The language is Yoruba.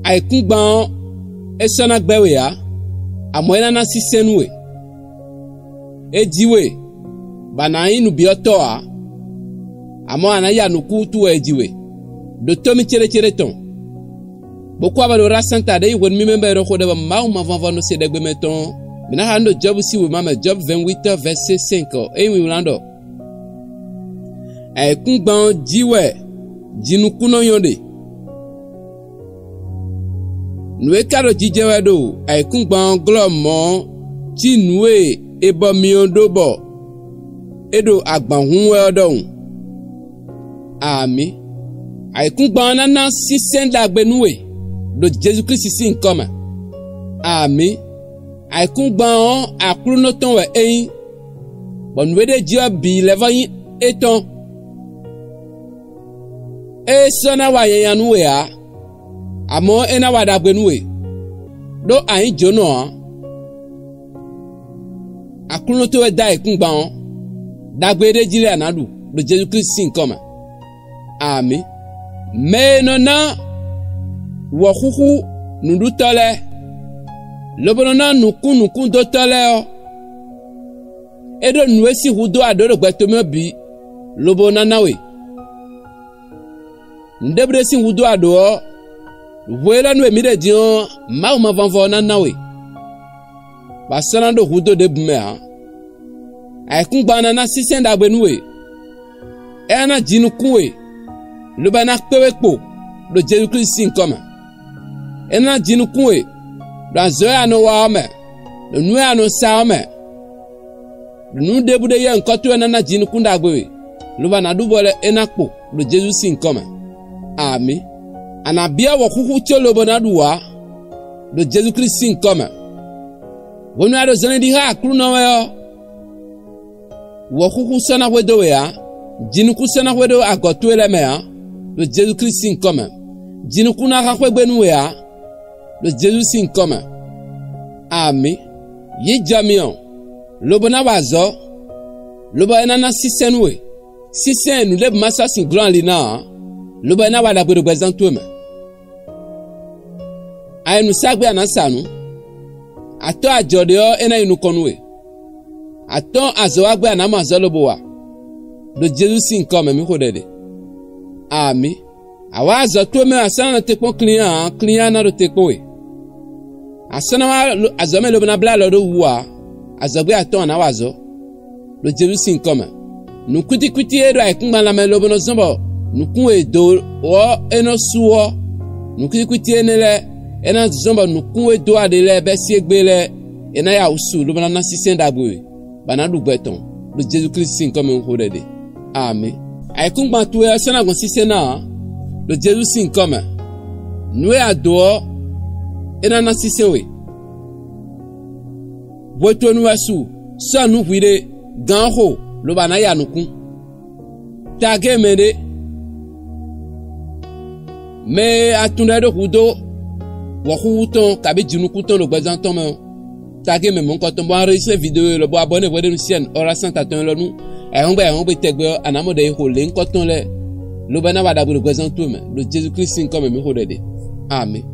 aikungban esana gbewe ya amoena na sisenwe ejiwe bana inu biotoa amo anaya nuku tu ejiwe do tomi chere ton bokwa ba do rasanta de won mi membe ro ko de ba ma vanvan no se degbe meton mina hando job si we mama job 28 verset 5 e wi lando aikungban jiwe jinuku no yonde nwe karo jijewe do aikungban glomo chinwe ebo miondobo edo agbanhunwe odon ami aikungban nana sisenda gbenuwe do Jesus Christ sin koma ami aikungban akrunoton we ein bonwe de jia bi levayin eton e sona wa yanuwe a amo ena wada gbenuwe do ayin jono akuno to da ikungban dagbede jire anadu do Jesus Christ sin koma ami menona wo huhu nudu tole lobonona nukun do tole o edo nuesi hudo adoro gbetomo bi lobona nawe ndebre sin hudo ado wela no emire dion ma vanvo na nawe basana do hudo de bume ha aikungba na sisenda gbenuwe ena jinukunwe lo bana pewepo do Jesus Christ sin koma ena jinukunwe do azoya no wa me do nuya no sa me nu debude ye nkoto na jinukunda gbewe lo bana dubole enakpo do Jesus sin koma ami anabia wo kuku cholo bonaduwa do Jesus Christ sin koma wonu ado zanedi ha kru no we wo kuku sana wedo ya jinuku sana wedo agoto eleme ya do Jesus Christ sin koma jinuku na ka kwegbenu ya do Jesus sin koma ami yi jamion lobona wazo lobo enana sisenwe sisen le massa sin grand lina lobo na wada gbe represent me ayenu sagbe anasanu ato ajode o ena inu konwe ato azowagbe anamazo lobowa do Jesus sin koma mi kodede ami awazo to me asana tekpon client na do tekpon we asana azome lobo na bla lodo wuwa azogbe ato na wazo do Jesus sin koma nukuti edo aikungba la me lobo no zombo nukun edo o eno suwo nukuti enele ena zomba nukun edo adele be siegbele ena ya usu lo bana sisenda gbe bana dugbeton do Jesus Christ sin koma nkodede amen aikungba to e sana gon sisena do Jesus sin koma nwe ado ena na sisenwe boto nu wasu so nu hwire ganho lo bana ya nukun tage mede me atunda do hudo wo huton kabe jinukuton lo gbazanton me tage me mon ko ton bo enregistrer vidéo lo bo abonner bo de nu sien ora santaton lo nu ehun be tegbe anamode ho le nkoton le lo bana wada bo gbazanton me lo Jesus Christ sin comme me ho dede amen.